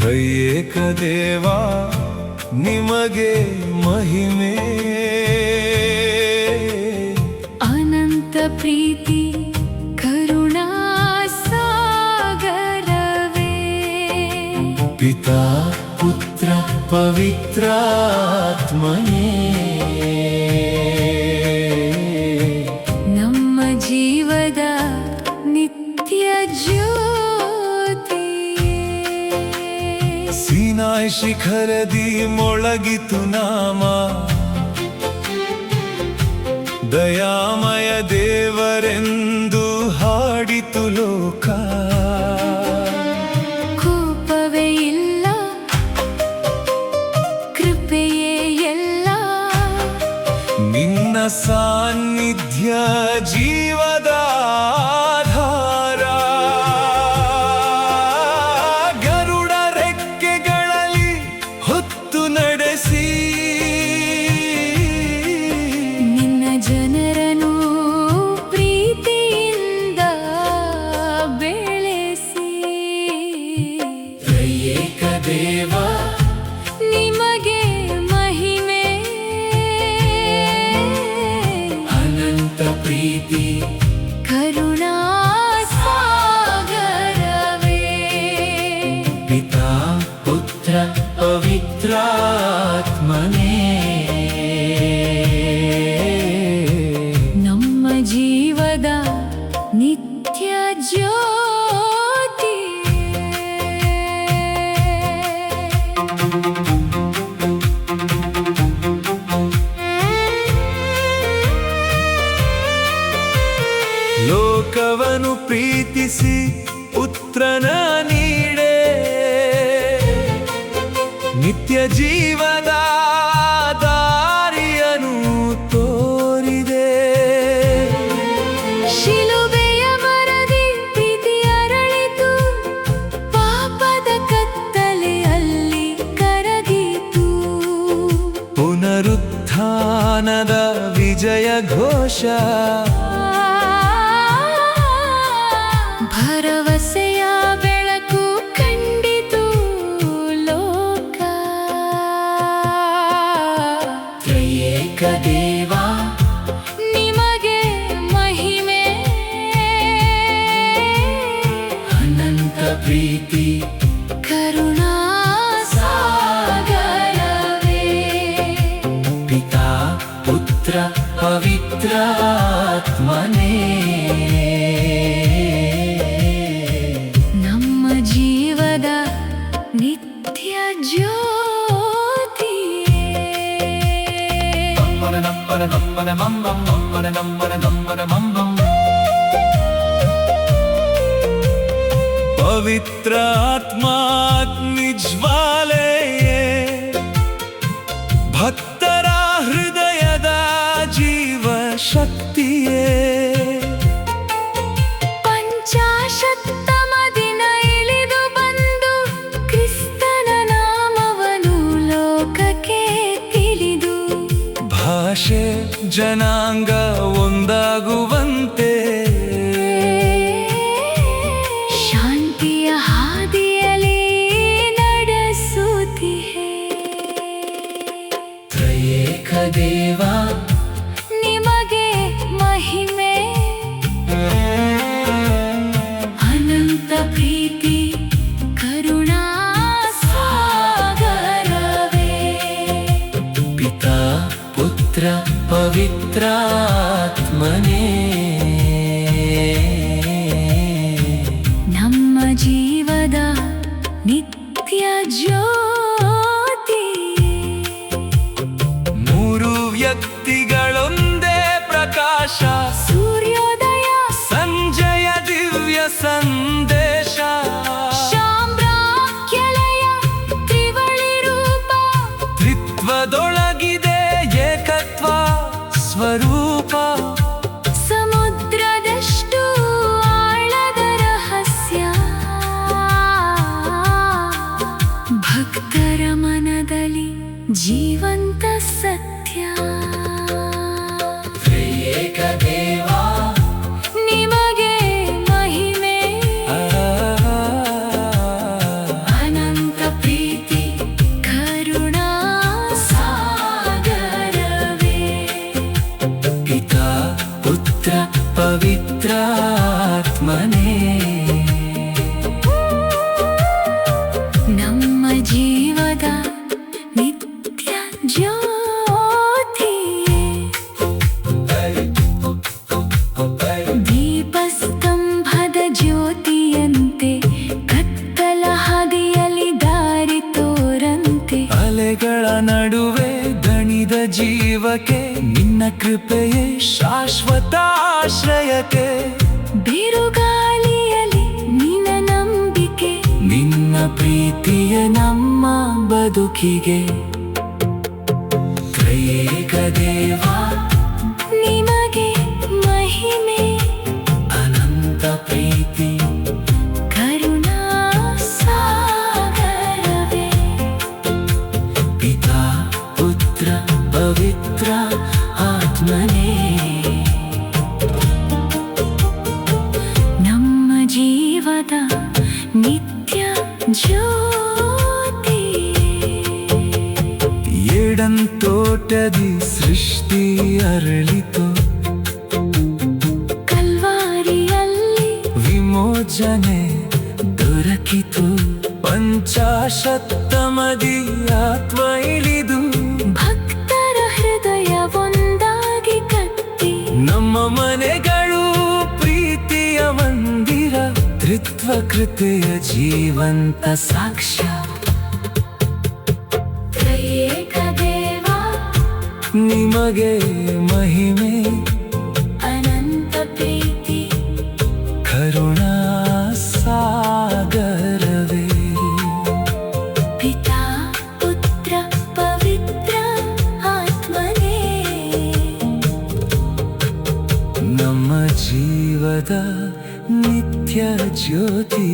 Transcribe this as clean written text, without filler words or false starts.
ತ್ರಯೇಕ ದೇವ ನಿಮಗೆ ಮಹಿಮೆ. ಅನಂತ ಪ್ರೀತಿ ಕರುಣಾ ಸಾಗರವೇ, ಪಿತಾ ಪುತ್ರ ಪವಿತ್ರಾತ್ಮನೇ, ನಮ್ಮ ಜೀವದ ನಿತ್ಯ ಜ್ಯೋತಿ. ಸೀನಾಯಿ ಶಿಖರದಿ ಮೊಳಗಿತು ನಾಮ, ದಯಾಮಯ ದೇವರೆಂದು ಹಾಡಿತು ಲೋಕ. ಕೋಪವೇ ಇಲ್ಲ, ಕೃಪೆಯೇ ಎಲ್ಲ, ನಿನ್ನ ಸಾನ್ನಿಧ್ಯ ಜೀವದ ಆಧಾರ. ಗರುಡ ರೆಕ್ಕೆಗಳಲ್ಲಿ ಹೊತ್ತು ನಡೆಸಿ ನಿನ್ನ ಜನರನ್ನು ಪ್ರೀತಿಯಿಂದ ಬೆಳೆಸಿ. ತ್ರಯೇಕ ದೇವ ನಿಮಗೆ ಮಹಿಮೆ, ಅನಂತ ಪ್ರೀತಿ ಕರುಣಾ ಸಾಗರವೇ, ಪಿತಾ ಪುತ್ರ ಪವಿತ್ರಾತ್ಮನೇ, ನಮ್ಮ ಜೀವದ ನಿತ್ಯ ಜ್ಯೋತಿ. ಲೋಕವನ್ನು ಪ್ರೀತಿಸಿ ಪುತ್ರನ ನೀಡೆ, ನಿತ್ಯ ಜೀವದ ದಾರಿಯನ್ನು ತೋರಿದೆ. ಶಿಲುಬೆಯ ಮರದಿ ಪ್ರೀತಿ ಅರಳಿತು, ಪಾಪದ ಕತ್ತಲೆಯಲ್ಲಿ ಕರಗಿತು. ಪುನರುತ್ಥಾನದ ವಿಜಯ ಘೋಷ, ಭರವಸೆಯ ಬೆಳಕು ಕಂಡಿತು ಲೋಕ. ತ್ರಯೇಕ ದೇವ ನಿಮಗೆ ಮಹಿಮೆ, ಅನಂತ ಪ್ರೀತಿ ಕರುಣಾ ಸಾಗರವೇ, ಪಿತಾ ಪುತ್ರ ಪವಿತ್ರಾತ್ಮನೇ, ನಮ್ಮ ಜೀವದ ನಿತ್ಯ ಜ್ಯೋತಿ. ಪವಿತ್ರ ಆತ್ಮಾಗ್ನಿ ಜ್ವಾಲೆಯೇ, ಭಕ್ತರ ಹೃದಯದ ಜೀವ ಶಕ್ತಿಯೇ. ಪಂಚಾಶತ್ತಮ ದಿನ ಇಳಿದು ಬಂದು ಕ್ರಿಸ್ತನ ನಾಮವನು ಲೋಕಕ್ಕೆ ತಿಳಿದು, ಭಾಷೆ ಜನಾಂಗ ಒಂದಾಗುವಂತೆ, ಶಾಂತಿಯ ಹಾದಿಯಲ್ಲಿ ನಡೆಸುತ್ತಿಹೆ. ತ್ರಯೇಕ ದೇವ ನಿಮಗೆ ಮಹಿಮೆ, ಅನಂತ ಪ್ರೀತಿ ಕರುಣಾ ಸಾಗರವೇ, ಪಿತಾ ಪುತ್ರ ಪವಿತ್ರಾತ್ಮನೇ, ನಮ್ಮ ಜೀವದ ನಿತ್ಯ ಜ್ಯೋತಿ. ಮೂರು ವ್ಯಕ್ತಿಗಳೊಂದೇ ಪ್ರಕಾಶ, ಸೂರ್ಯೋದಯ ಸಂಜಯ ದಿವ್ಯ ಸಂದೇಶ. ಶಾಮ್ರಾಕ್ಯಲಯ ತ್ರಿವಳಿ ರೂಪ, ತ್ರಿತ್ವದೊಳಗಿದೆ ಏಕತ್ವ ಸ್ವರೂಪ. ಸಮುದ್ರದಷ್ಟು ಆಳದ ರಹಸ್ಯ, ಭಕ್ತ ಜೀವಕ್ಕೆ ನಿನ್ನ ಕೃಪೆಯೇ ಶಾಶ್ವತ ಆಶ್ರಯಕ್ಕೆ ಬಿರುಗಾಳಿಯಲ್ಲಿ ನಿನ್ನ ನಂಬಿಕೆ ನಿನ್ನ ಪ್ರೀತಿಯ ನಮ್ಮ ಬದುಕಿಗೆ ತ್ರೈಕ ದೇವ ನಿಮಗೆ ಮಹಿಮೆ ಅನಂತ ಪ್ರೀತಿ ಕರುಣಾ ಸಾಗರವೇ ಪಿತಾ ಪುತ್ರ ಪವಿತ್ರ ಆತ್ಮನೇ ನಮ್ಮ ಜೀವದ ನಿತ್ಯ ಜ್ಯೋತಿ ಏಡನ್ ತೋಟದಿ ಸೃಷ್ಟಿ ಅರಳಿತು ಕಲ್ವಾರಿಯಲ್ಲಿ ವಿಮೋಚನೆ ದೊರಕಿತು ಪಂಚಾಶತ್ತಮದಿ ಆತ್ಮ ಇಳಿದು ಭಕ್ತರ ಹೃದಯ ಒಂದಾಗಿ ಕಟ್ಟಿ ನಮ್ಮ ಮನೆಗಳು ಪ್ರೀತಿಯ ಮಂದಿರ ತ್ರಿತ್ವ ಕೃತೆಯ ಜೀವಂತ ಸಾಕ್ಷ್ಯ ತ್ರೈಕ ದೇವ ನಿಮಗೆ ಮಹಿಮೆ ಅನಂತ ಪ್ರೀತಿ ಕರುಣಾ ಸಾಗರವೇ ಪಿತಾ ಪುತ್ರ ಪವಿತ್ರ ಆತ್ಮನೇ ನಮ್ಮ ಜೀವದ ನಿತ್ಯ ಜ್ಯೋತಿ